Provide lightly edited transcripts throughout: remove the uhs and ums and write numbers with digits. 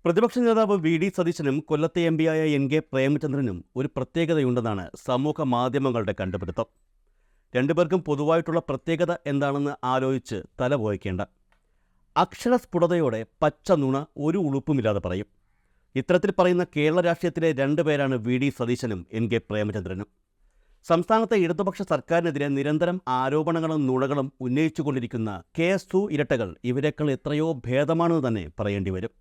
പ്രതിപക്ഷ നേതാവ് വി.ഡി. സതീശനും കൊല്ലത്തെ എം.പിയായ എൻ.കെ. പ്രേമചന്ദ്രനും ഒരു പ്രത്യേകതയുണ്ടെന്നാണ് സമൂഹ മാധ്യമങ്ങളുടെ കണ്ടുപിടുത്തം. രണ്ടുപേർക്കും പൊതുവായിട്ടുള്ള പ്രത്യേകത എന്താണെന്ന് ആലോചിച്ച് തല പോയിക്കേണ്ട. അക്ഷരസ്ഫുടതയോടെ പച്ച നുണ ഒരു ഉളുപ്പുമില്ലാതെ പറയും. ഇത്തരത്തിൽ പറയുന്ന കേരള രാഷ്ട്രീയത്തിലെ രണ്ടുപേരാണ് വി.ഡി. സതീശനും എൻ.കെ. പ്രേമചന്ദ്രനും. സംസ്ഥാനത്തെ ഇടതുപക്ഷ സർക്കാരിനെതിരെ നിരന്തരം ആരോപണങ്ങളും നുണകളും ഉന്നയിച്ചുകൊണ്ടിരിക്കുന്ന KSU ഇരട്ടകൾ ഇവരെക്കാൾ എത്രയോ ഭേദമാണെന്ന് തന്നെ പറയേണ്ടി വരും.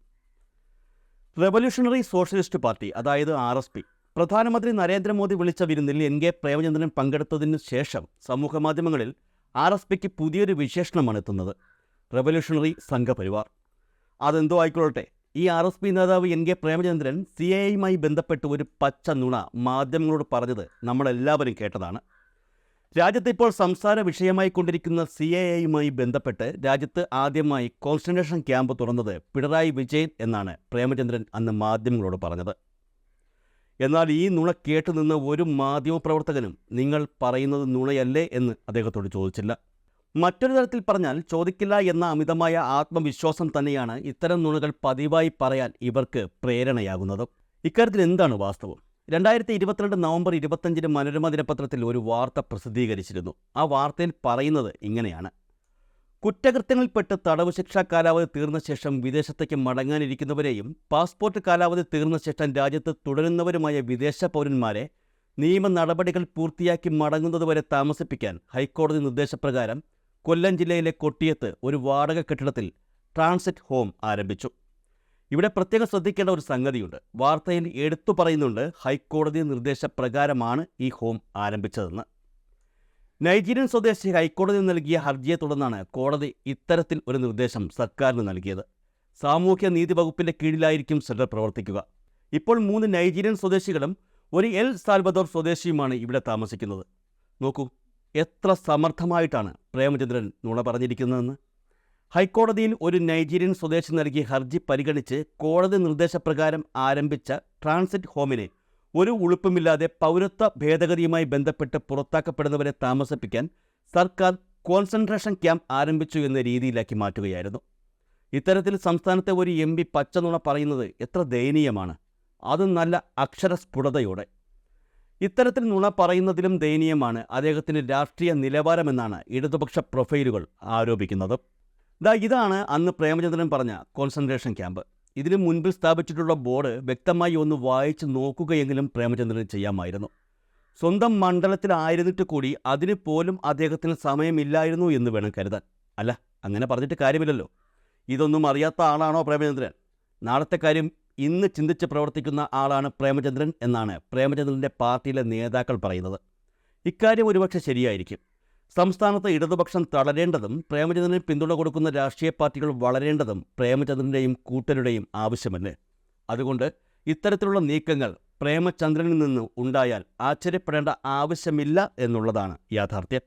റവല്യൂഷണറി സോഷ്യലിസ്റ്റ് പാർട്ടി, അതായത് RSP, പ്രധാനമന്ത്രി നരേന്ദ്രമോദി വിളിച്ച വിരുന്നിൽ എൻ.കെ. പ്രേമചന്ദ്രൻ പങ്കെടുത്തതിന് ശേഷം സമൂഹമാധ്യമങ്ങളിൽ RSPക്ക് പുതിയൊരു വിശേഷണമാണ് എത്തുന്നത്: റവല്യൂഷണറി സംഘപരിവാർ. അതെന്തോ ആയിക്കൊള്ളട്ടെ, ഈ RSP നേതാവ് എൻ.കെ. പ്രേമചന്ദ്രൻ CAAയുമായി ബന്ധപ്പെട്ട് ഒരു പച്ച നുണ മാധ്യമങ്ങളോട് പറഞ്ഞത് നമ്മളെല്ലാവരും കേട്ടതാണ്. രാജ്യത്ത് ഇപ്പോൾ സംസാര വിഷയമായി കൊണ്ടിരിക്കുന്ന CAAയുമായി ബന്ധപ്പെട്ട് രാജ്യത്ത് ആദ്യമായി കോൺസെൻട്രേഷൻ ക്യാമ്പ് തുറന്നത് പിണറായി വിജയൻ എന്നാണ് പ്രേമചന്ദ്രൻ അന്ന് മാധ്യമങ്ങളോട് പറഞ്ഞത്. എന്നാൽ ഈ നുണ കേട്ടുനിന്ന ഒരു മാധ്യമപ്രവർത്തകനും നിങ്ങൾ പറയുന്നത് നുണയല്ലേ എന്ന് അദ്ദേഹത്തോട് ചോദിച്ചില്ല. മറ്റൊരു തരത്തിൽ പറഞ്ഞാൽ, ചോദിക്കില്ല എന്ന അമിതമായ ആത്മവിശ്വാസം തന്നെയാണ് ഇത്തരം നുണകൾ പതിവായി പറയാൻ ഇവർക്ക് പ്രേരണയാകുന്നത്. ഇക്കാര്യത്തിൽ എന്താണ് വാസ്തവം? 2022 നവംബർ 25 മനോരമ ദിനപത്രത്തിൽ ഒരു വാർത്ത പ്രസിദ്ധീകരിച്ചിരുന്നു. ആ വാർത്തയിൽ പറയുന്നത് ഇങ്ങനെയാണ്: കുറ്റകൃത്യങ്ങളിൽപ്പെട്ട് തടവ് ശിക്ഷാ കാലാവധി തീർന്ന ശേഷം വിദേശത്തേക്ക് മടങ്ങാനിരിക്കുന്നവരെയും പാസ്പോർട്ട് കാലാവധി തീർന്ന ശേഷം രാജ്യത്ത് തുടരുന്നവരുമായ വിദേശ പൗരന്മാരെ നിയമ നടപടികൾ പൂർത്തിയാക്കി മടങ്ങുന്നതുവരെ താമസിപ്പിക്കാൻ ഹൈക്കോടതി നിർദ്ദേശപ്രകാരം കൊല്ലം ജില്ലയിലെ കൊട്ടിയത്ത് ഒരു വാടക കെട്ടിടത്തിൽ ട്രാൻസിറ്റ് ഹോം ആരംഭിച്ചു. ഇവിടെ പ്രത്യേകം ശ്രദ്ധിക്കേണ്ട ഒരു സംഗതിയുണ്ട്. വാർത്തയിൽ എടുത്തു പറയുന്നുണ്ട് ഹൈക്കോടതി നിർദ്ദേശപ്രകാരമാണ് ഈ ഹോം ആരംഭിച്ചതെന്ന്. നൈജീരിയൻ സ്വദേശി ഹൈക്കോടതി നൽകിയ ഹർജിയെ തുടർന്നാണ് കോടതി ഇത്തരത്തിൽ ഒരു നിർദ്ദേശം സർക്കാരിന് നൽകിയത്. സാമൂഹ്യ നീതി വകുപ്പിൻ്റെ കീഴിലായിരിക്കും സെന്റർ പ്രവർത്തിക്കുക. ഇപ്പോൾ 3 നൈജീരിയൻ സ്വദേശികളും ഒരു എൽ സാൽവദോർ സ്വദേശിയുമാണ് ഇവിടെ താമസിക്കുന്നത്. നോക്കൂ, എത്ര സമർത്ഥമായിട്ടാണ് പ്രേമചന്ദ്രൻ നുണ പറഞ്ഞിരിക്കുന്നതെന്ന്. ഹൈക്കോടതിയിൽ ഒരു നൈജീരിയൻ സ്വദേശി നൽകിയ ഹർജി പരിഗണിച്ച് കോടതി നിർദ്ദേശപ്രകാരം ആരംഭിച്ച ട്രാൻസിറ്റ് ഹോമിനെ ഒരു ഉളുപ്പുമില്ലാതെ പൗരത്വ ഭേദഗതിയുമായി ബന്ധപ്പെട്ട് പുറത്താക്കപ്പെടുന്നവരെ താമസിപ്പിക്കാൻ സർക്കാർ കോൺസെൻട്രേഷൻ ക്യാമ്പ് ആരംഭിച്ചു എന്ന രീതിയിലാക്കി മാറ്റുകയായിരുന്നു. ഇത്തരത്തിൽ സംസ്ഥാനത്തെ ഒരു MP പച്ചനുണ പറയുന്നത് എത്ര ദയനീയമാണ്, അതും നല്ല അക്ഷരസ്ഫുടതയോടെ. ഇത്തരത്തിൽ നുണ പറയുന്നതിലും ദയനീയമാണ് അദ്ദേഹത്തിൻ്റെ രാഷ്ട്രീയ നിലവാരമെന്നാണ് ഇടതുപക്ഷ പ്രൊഫൈലുകൾ ആരോപിക്കുന്നത്. ഇതാണ് അന്ന് പ്രേമചന്ദ്രൻ പറഞ്ഞ കോൺസെൻട്രേഷൻ ക്യാമ്പ്. ഇതിനു മുൻപിൽ സ്ഥാപിച്ചിട്ടുള്ള ബോർഡ് വ്യക്തമായി ഒന്ന് വായിച്ച് നോക്കുകയെങ്കിലും പ്രേമചന്ദ്രന് ചെയ്യാമായിരുന്നു. സ്വന്തം മണ്ഡലത്തിലായിരുന്നിട്ട് കൂടി അതിന് പോലും അദ്ദേഹത്തിന് സമയമില്ലായിരുന്നു എന്ന് വേണം കരുതാൻ. അല്ല, അങ്ങനെ പറഞ്ഞിട്ട് കാര്യമില്ലല്ലോ. ഇതൊന്നും അറിയാത്ത ആളാണോ പ്രേമചന്ദ്രൻ? നാളത്തെ കാര്യം ഇന്ന് ചിന്തിച്ച് പ്രവർത്തിക്കുന്ന ആളാണ് പ്രേമചന്ദ്രൻ എന്നാണ് പ്രേമചന്ദ്രൻ്റെ പാർട്ടിയിലെ നേതാക്കൾ പറയുന്നത്. ഇക്കാര്യം ഒരുപക്ഷെ ശരിയായിരിക്കും. സംസ്ഥാനത്ത് ഇടതുപക്ഷം തളരേണ്ടതും പ്രേമചന്ദ്രന് പിന്തുണ കൊടുക്കുന്ന രാഷ്ട്രീയ പാർട്ടികൾ വളരേണ്ടതും പ്രേമചന്ദ്രൻ്റെയും കൂട്ടരുടെയും ആവശ്യമല്ലേ? അതുകൊണ്ട് ഇത്തരത്തിലുള്ള നീക്കങ്ങൾ പ്രേമചന്ദ്രനിൽ നിന്ന് ഉണ്ടായാൽ ആശ്ചര്യപ്പെടേണ്ട ആവശ്യമില്ല എന്നുള്ളതാണ് യാഥാർത്ഥ്യം.